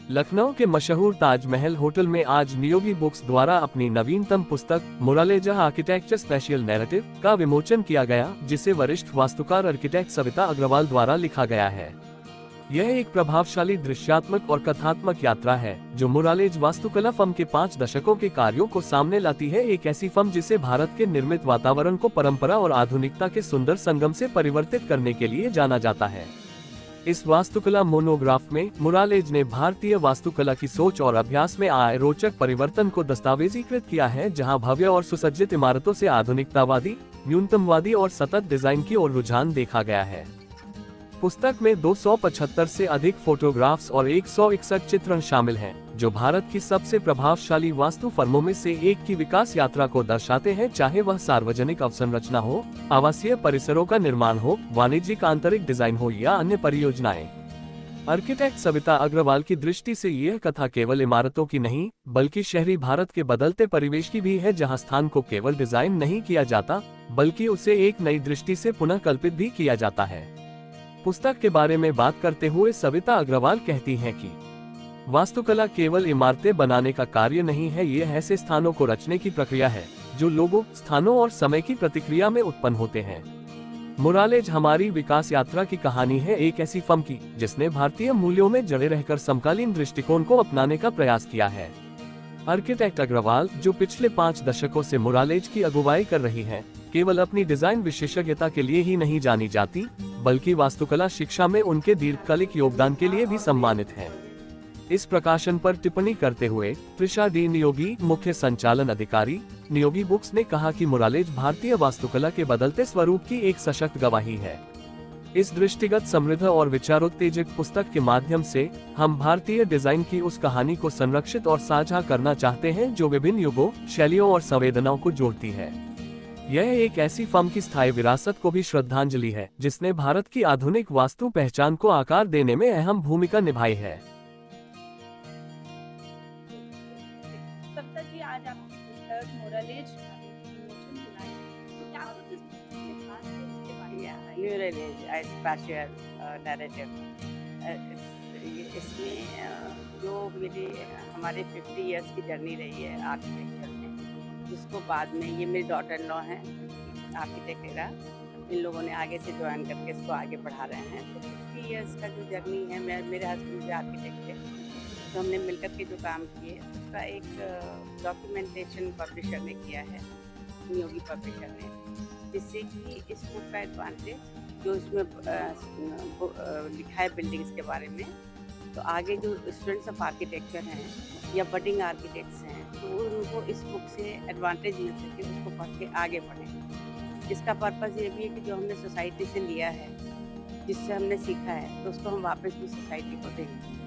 लखनऊ के मशहूर ताजमहल होटल में आज नियोगी बुक्स द्वारा अपनी नवीनतम पुस्तक मुरालेजा आर्किटेक्चर स्पेशल नैरेटिव का विमोचन किया गया, जिसे वरिष्ठ वास्तुकार आर्किटेक्ट सविता अग्रवाल द्वारा लिखा गया है। यह एक प्रभावशाली दृश्यात्मक और कथात्मक यात्रा है जो मुरालेज वास्तुकला फर्म के 5 दशकों के कार्यों को सामने लाती है। एक ऐसी फर्म जिसे भारत के निर्मित वातावरण को परंपरा और आधुनिकता के सुंदर संगम से परिवर्तित करने के लिए जाना जाता है। इस वास्तुकला मोनोग्राफ में मुरालेज ने भारतीय वास्तुकला की सोच और अभ्यास में आए रोचक परिवर्तन को दस्तावेजीकृत किया है, जहां भव्य और सुसज्जित इमारतों से आधुनिकतावादी, न्यूनतमवादी और सतत डिजाइन की ओर रुझान देखा गया है। पुस्तक में 275 से अधिक फोटोग्राफ्स और 161 चित्रण शामिल हैं, जो भारत की सबसे प्रभावशाली वास्तु फर्मों में से एक की विकास यात्रा को दर्शाते हैं, चाहे वह सार्वजनिक अवसंरचना हो, आवासीय परिसरों का निर्माण हो, वाणिज्यिक आंतरिक डिजाइन हो या अन्य परियोजनाएं। आर्किटेक्ट सविता अग्रवाल की दृष्टि से यह कथा केवल इमारतों की नहीं, बल्कि शहरी भारत के बदलते परिवेश की भी है, जहां स्थान को केवल डिजाइन नहीं किया जाता, बल्कि उसे एक नई दृष्टि से पुनः कल्पित भी किया जाता है। पुस्तक के बारे में बात करते हुए सविता अग्रवाल कहती हैं कि वास्तुकला केवल इमारतें बनाने का कार्य नहीं है, यह ऐसे स्थानों को रचने की प्रक्रिया है जो लोगों, स्थानों और समय की प्रतिक्रिया में उत्पन्न होते हैं। मुरालेज हमारी विकास यात्रा की कहानी है, एक ऐसी फर्म की जिसने भारतीय मूल्यों में जड़े रहकर समकालीन दृष्टिकोण को अपनाने का प्रयास किया है। आर्किटेक्ट अग्रवाल, जो पिछले 5 दशकों से मुरालेज की अगुवाई कर रही हैं, केवल अपनी डिजाइन विशेषज्ञता के लिए ही नहीं जानी जाती, बल्कि वास्तुकला शिक्षा में उनके दीर्घकालिक योगदान के लिए भी सम्मानित हैं। इस प्रकाशन पर टिप्पणी करते हुए त्रिशा डी नियोगी, मुख्य संचालन अधिकारी, नियोगी बुक्स ने कहा कि मुरालेज भारतीय वास्तुकला के बदलते स्वरूप की एक सशक्त गवाही है। इस दृष्टिगत समृद्ध और विचारोत्तेजक पुस्तक के माध्यम से हम भारतीय डिजाइन की उस कहानी को संरक्षित और साझा करना चाहते हैं जो विभिन्न युगों, शैलियों और संवेदनाओं को जोड़ती है। यह एक ऐसी फर्म की स्थायी विरासत को भी श्रद्धांजलि है जिसने भारत की आधुनिक वास्तु पहचान को आकार देने में अहम भूमिका निभाई है। सविता जी, आज आपकी पुस्तक मुरालेज विमोचन दिलाई, तो क्या कुछ इस पुस्तक में खास है इसके बारे में बताइए? मुरालेज स्पेशल नैरेटिव, इसमें जो मेरी हमारे 50 इयर्स की जर्नी रही है आर्किटेक्चर में, जिसको बाद में ये मेरी डॉटर इन लॉ हैं आर्किटेक्ट एरा, इन लोगों ने आगे से ज्वाइन करके इसको आगे बढ़ा रहे हैं। तो 50 इयर्स का जो जर्नी है, मेरे हस्बैंड भी आर्किटेक्ट थे, तो हमने मिलकर के जो काम किए उसका एक डॉक्यूमेंटेशन पब्लिशर ने किया है, नियोगी पब्लिशर ने, जिससे कि इस बुक का एडवांटेज जो इसमें लिखा है बिल्डिंग्स के बारे में, तो आगे जो स्टूडेंट्स ऑफ आर्किटेक्चर हैं या बडिंग आर्किटेक्ट्स हैं, तो उनको इस बुक से एडवांटेज मिल सके, उसको पढ़ के आगे बढ़ें। इसका पर्पज़ ये भी है कि जो हमने सोसाइटी से लिया है, जिससे हमने सीखा है, तो उसको हम वापस भी सोसाइटी को देंगे।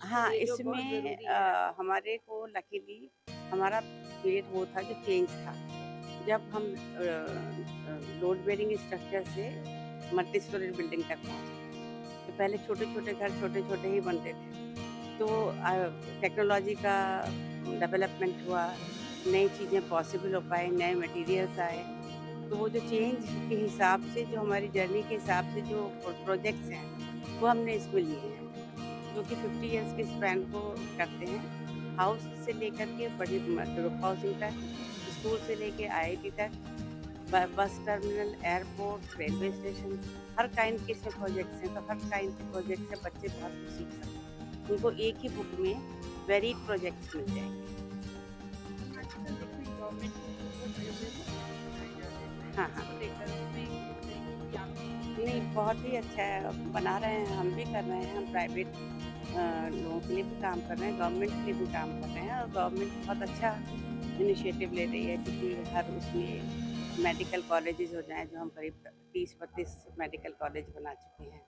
हाँ, इसमें हमारे को लकीली हमारा पीरियड वो था जो चेंज था, जब हम लोड बेरिंग स्ट्रक्चर से मल्टी स्टोरेज बिल्डिंग तक पहुँचे। तो पहले छोटे छोटे घर छोटे छोटे ही बनते थे, तो टेक्नोलॉजी का डेवलपमेंट हुआ, नई चीज़ें पॉसिबल हो पाए, नए मटेरियल्स आए, तो वो जो चेंज के हिसाब से, जो हमारी जर्नी के हिसाब से जो प्रोजेक्ट्स हैं वो हमने इसमें लिए हैं, जो कि 50 इयर्स के स्पैन को करते हैं। हाउस से लेकर के बड़ी ग्रुप हाउसिंग तक, स्कूल से लेके IIT तक, bus terminal, airport, railway station, हर काइंड के इसमें प्रोजेक्ट्स हैं। तो हर काइंड के प्रोजेक्ट से बच्चे बहुत कुछ सीख सकते हैं, उनको एक ही बुक में वेरीड प्रोजेक्ट्स मिल जाएंगे। हाँ हाँ, नहीं, बहुत ही अच्छा है, बना रहे हैं, हम भी कर रहे हैं, हम प्राइवेट लोगों के लिए भी काम कर रहे हैं, गवर्नमेंट के लिए भी काम कर रहे हैं, और गवर्नमेंट बहुत अच्छा इनिशिएटिव ले रही है, क्योंकि हर उसमें मेडिकल कॉलेजेस हो जाएं, जो हम करीब 30-32 मेडिकल कॉलेज बना चुके हैं,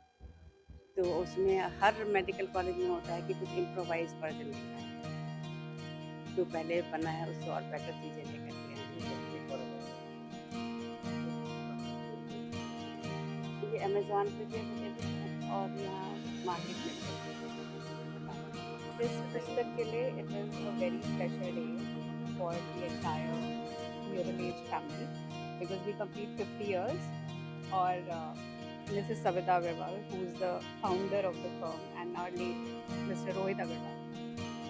तो उसमें हर मेडिकल कॉलेज में होता है कि कुछ इम्प्रोवाइज वर्जन लिखा है, जो पहले बना है उससे और बेटर चीज़ें लेकर के ये अमेज़ॉन पे भी अवेलेबल है और यहाँ मार्केट में इस पुस्तक के लिए it is a very special day for the entire मुरालेज family, because we complete 50 years, और This is Savita Agarwal, who is the founder of the firm, and our late Mr. Rohit Agarwal.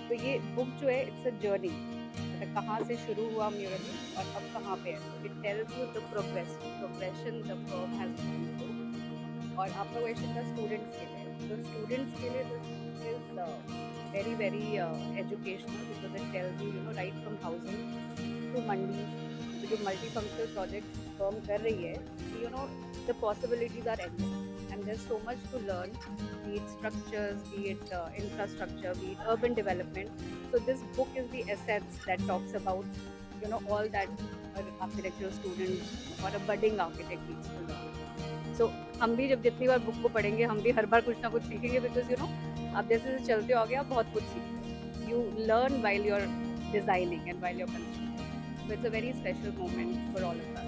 तो ये book जो है it's a journey, मतलब कहाँ से शुरू हुआ म्यूरलिंग और अब कहाँ पे है. It tells you the progression the firm has gone through. और आपका क्वेश्चन था स्टूडेंट्स के लिए. तो स्टूडेंट्स के लिए this is very very educational, because it tells you know right from housing to mandi. जो मल्टी फंक्शनल प्रोजेक्ट फर्म कर रही है, you know the possibilities are endless and there is so much to learn, be it structures, be it infrastructure, be it urban development. So this book is the essence that talks about, you know, all that an architectural student or a budding architect needs to learn. So हम भी जब जितनी बार book को पढ़ेंगे, हम भी हर बार कुछ ना कुछ सीखेंगे, बिकॉज यू नो आप जैसे जैसे चलते हो आगे आप बहुत कुछ सीखते हो. You learn while you're designing and while you're constructing. So it's a very special moment for all of us.